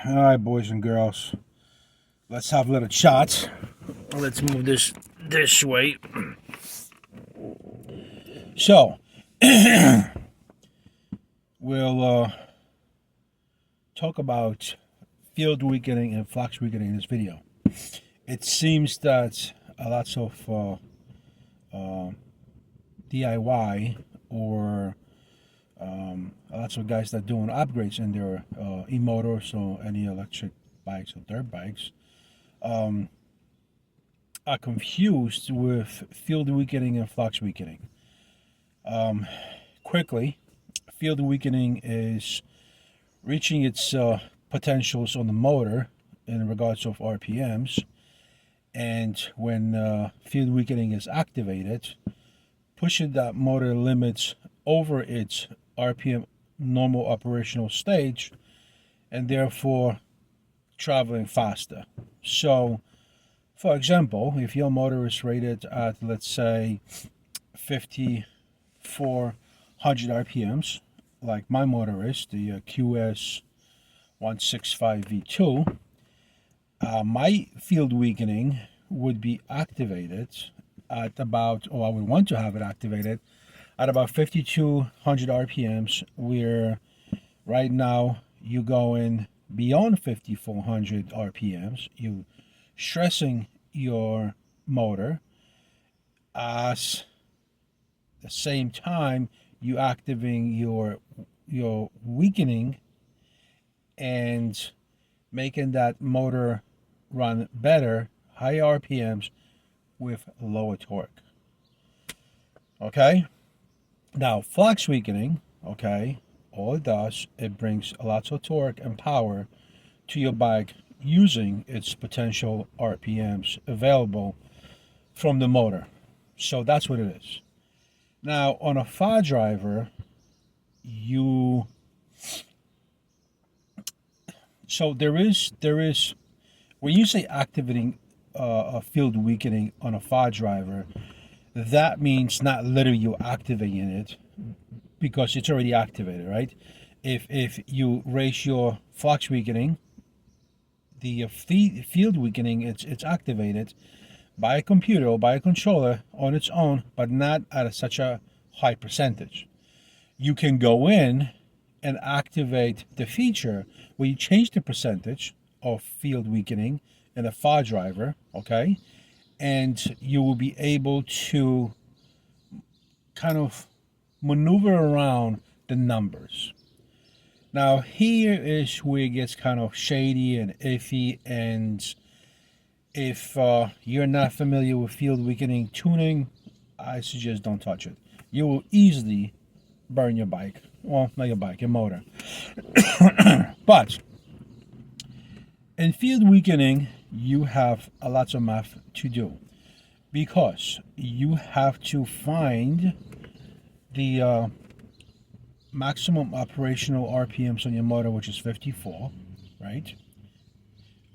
All right, boys and girls, let's have a little chat. Let's move this way. So, we'll talk about field weakening and flux weakening in this video. It seems that lots of DIY or lots of guys that are doing upgrades in their e-motors or any electric bikes or dirt bikes are confused with field weakening and flux weakening. Quickly, field weakening is reaching its potentials on the motor in regards of RPMs, and when field weakening is activated, pushing that motor limits over its RPM normal operational stage, and therefore traveling faster. So, for example, if your motor is rated at, let's say, 5,400 RPMs, like my motor is, the QS 165 V2, my field weakening would be activated at about, or I would want to have it activated at about 5,200 RPMs, where right now you're going beyond 5,400 RPMs. You stressing your motor as the same time you activating your weakening and making that motor run better, high RPMs with lower torque. Okay? Now, flux weakening, okay, all it does, it brings lots of torque and power to your bike using its potential RPMs available from the motor. So that's what it is. Now, on a far driver, there is when you say activating a field weakening on a far driver, that means not literally you activating it, because it's already activated, right? If you raise your flux weakening, the field weakening, it's activated by a computer or by a controller on its own, but not at such a high percentage. You can go in and activate the feature where you change the percentage of field weakening in a far driver, okay? And you will be able to kind of maneuver around the numbers. Now, here is where it gets kind of shady and iffy, and if you're not familiar with field weakening tuning, I suggest don't touch it. You will easily burn your bike. Well, not your bike, your motor. But in field weakening, you have a lot of math to do, because you have to find the maximum operational RPMs on your motor, which is 54, right?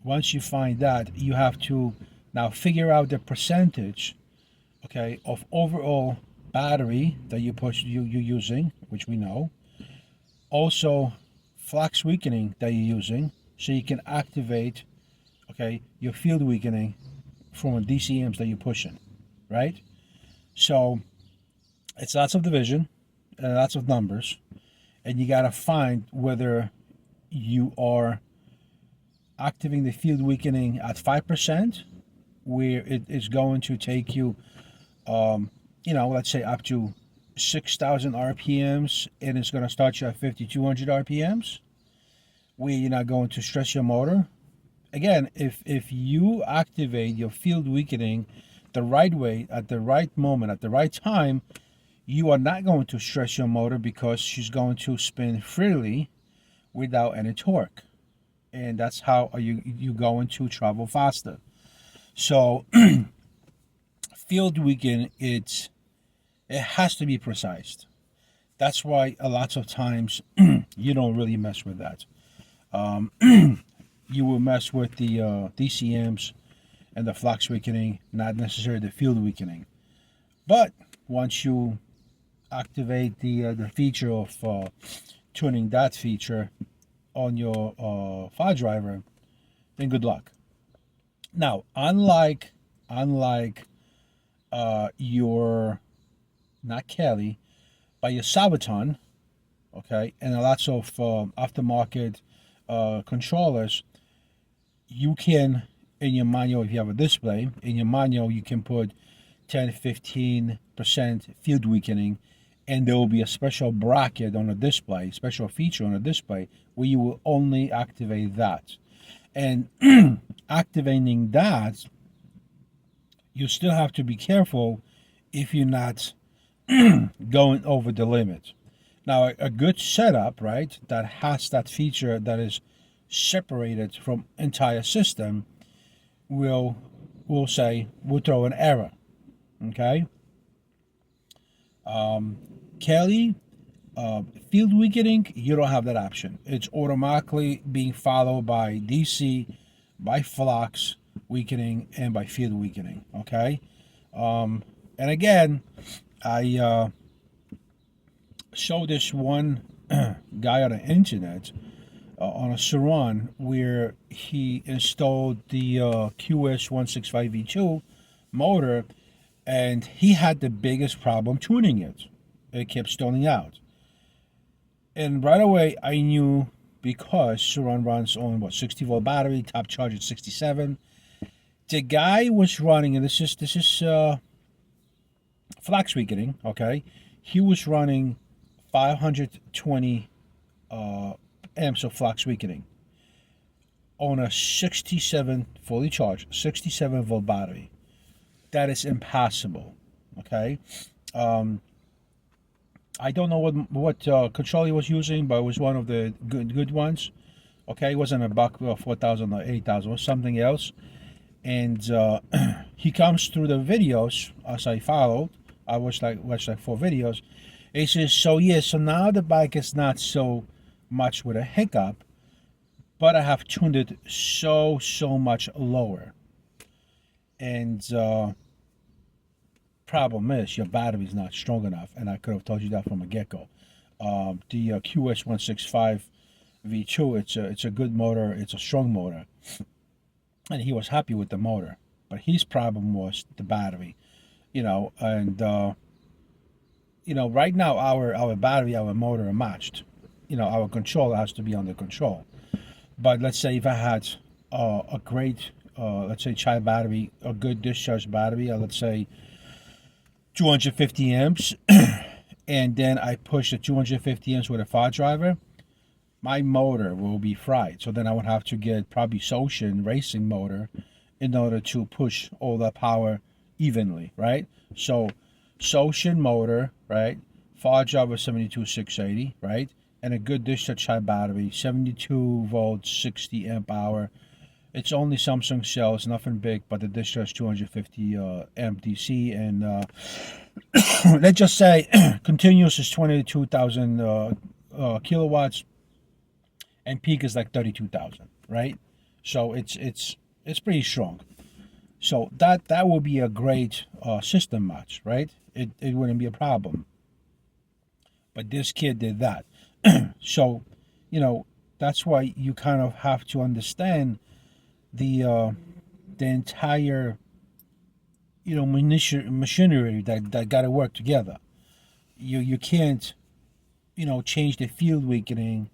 Once you find that, you have to now figure out the percentage, okay, of overall battery that you're using, which we know. Also, flux weakening that you're using, so you can activate, okay, your field weakening from a DCMs that you're pushing, right? So it's lots of division and lots of numbers, and you got to find whether you are activating the field weakening at 5%, where it is going to take you, let's say up to 6,000 RPMs, and it's going to start you at 5,200 RPMs, where you're not going to stress your motor. Again, if you activate your field weakening the right way, at the right moment, at the right time, you are not going to stress your motor, because she's going to spin freely without any torque. And that's how you going to travel faster. So field weakening, it has to be precise. That's why a lot of times you don't really mess with that. You will mess with the DCMs and the flux weakening, not necessarily the field weakening. But once you activate the feature of tuning that feature, on your file driver, then good luck. Now, unlike your, not Kelly, but your Sabaton, okay, and lots of aftermarket controllers, you can, in your manual, if you have a display, in your manual you can put 10-15% field weakening, and there will be a special bracket on the display, special feature on the display, where you will only activate that. And activating that, you still have to be careful if you're not going over the limit. Now, a good setup, right, that has that feature that is separated from entire system will throw an error. Okay. Kelly, field weakening, you don't have that option. It's automatically being followed by DC, by flux weakening, and by field weakening. Okay. And again, I saw this one guy on the internet on a Saran where he installed the QS165V2 motor, and he had the biggest problem tuning it. It kept stalling out. And right away I knew, because Saran runs on 60-volt battery, top charge at 67. The guy was running, and this is flux weakening, okay? He was running 520 amps of flux weakening on a 67 fully charged 67 volt battery. That is impossible. Okay. I don't know what control he was using, but it was one of the good ones. Okay, it wasn't a buck 4,000 or 8,000 or something else. And he comes through the videos as I followed. I watched like 4 videos. He says, so now the bike is not so much with a hiccup, but I have tuned it so much lower. And problem is your battery is not strong enough, and I could have told you that from a get-go. The QS165 V2, it's a good motor, it's a strong motor, and he was happy with the motor, but his problem was the battery, and right now our battery, our motor are matched. Our control has to be under control. But let's say if I had a great, let's say, child battery, a good discharge battery, let's say 250 amps, and then I push the 250 amps with a file driver, my motor will be fried. So then I would have to get probably Soshin racing motor in order to push all that power evenly, right? So Soshin motor, right? File driver 72680, right? And a good discharge high battery, 72 volts, 60 amp hour. It's only Samsung cells, nothing big, but the discharge 250 amp DC, and let's just say continuous is 22,000 kilowatts, and peak is like 32,000, right? So it's pretty strong. So that will be a great system match, right? It wouldn't be a problem. But this kid did that. So, that's why you kind of have to understand the entire, machinery that got to work together. You can't, change the field weakening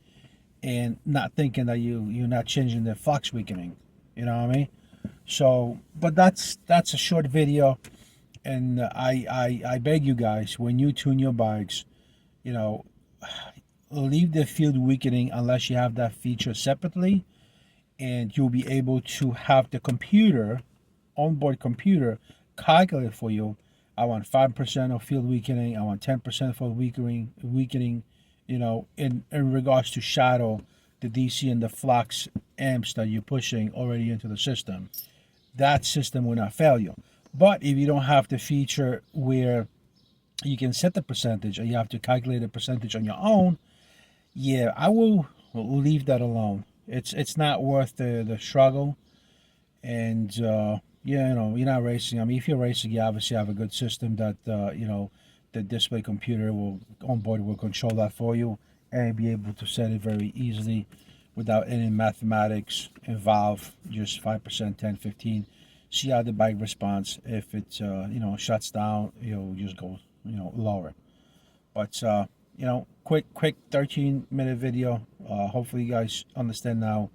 and not thinking that you're not changing the flux weakening. You know what I mean? So, but that's a short video, and I beg you guys, when you tune your bikes, leave the field weakening unless you have that feature separately, and you'll be able to have the computer, onboard computer, calculate for you. I want 5% of field weakening. I want 10% for weakening. In regards to shadow, the DC and the flux amps that you're pushing already into the system. That system will not fail you. But if you don't have the feature where you can set the percentage, or you have to calculate the percentage on your own, yeah, I will leave that alone. It's not worth the struggle. And you're not racing. I mean, if you're racing, you obviously have a good system that the display computer onboard will control that for you and be able to set it very easily. without any mathematics involved, just 5%, 10, 15. See how the bike responds. If it shuts down, you'll just go lower. But quick 13-minute video. Hopefully you guys understand now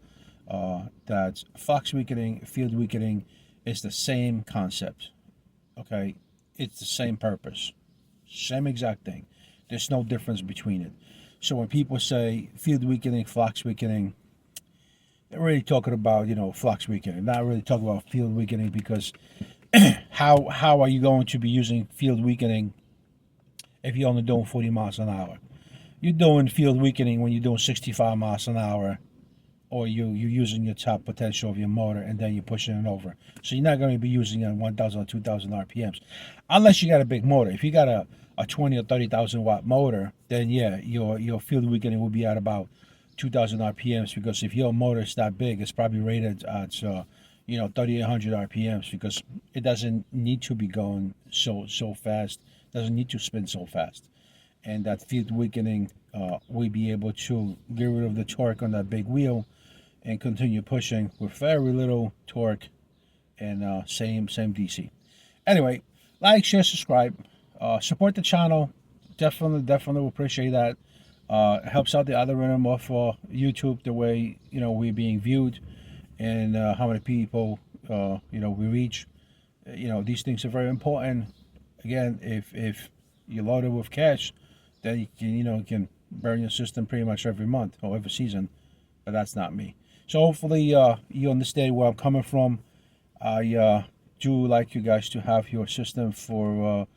that flux weakening, field weakening is the same concept. Okay, it's the same purpose, same exact thing. There's no difference between it. So when people say field weakening, flux weakening, they're really talking about flux weakening, not really talking about field weakening, because how are you going to be using field weakening if you're only doing 40 miles an hour? You're doing field weakening when you're doing 65 miles an hour, or you're using your top potential of your motor and then you're pushing it over. So you're not going to be using it at 1,000 or 2,000 RPMs, unless you got a big motor. If you got a 20 or 30,000 watt motor, then yeah, your field weakening will be at about 2,000 RPMs, because if your motor is that big, it's probably rated at 3,800 RPMs, because it doesn't need to be going so fast, doesn't need to spin so fast. And that field weakening will be able to get rid of the torque on that big wheel and continue pushing with very little torque and same DC. Anyway, like, share, subscribe, support the channel. Definitely will appreciate that. It helps out the algorithm of YouTube, the way we're being viewed, and how many people we reach. These things are very important. Again, if you're loaded with cash, then you can burn your system pretty much every month or every season, but that's not me. So hopefully you understand where I'm coming from. I do like you guys to have your system for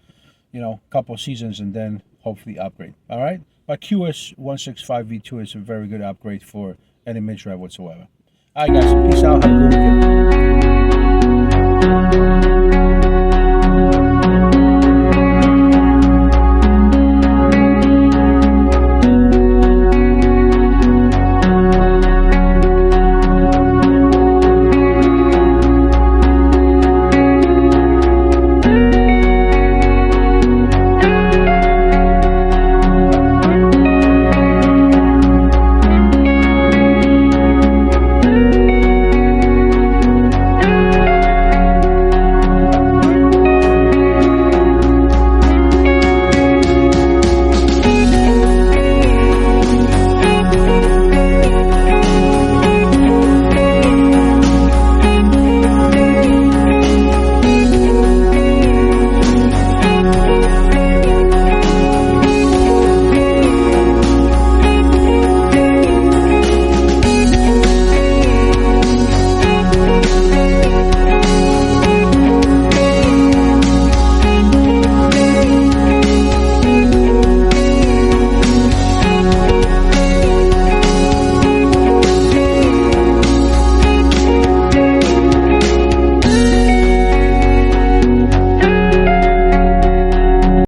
a couple of seasons and then hopefully upgrade. All right, but QS165 V2 is a very good upgrade for any mid-drive whatsoever. All right, guys, peace out. Have a good weekend.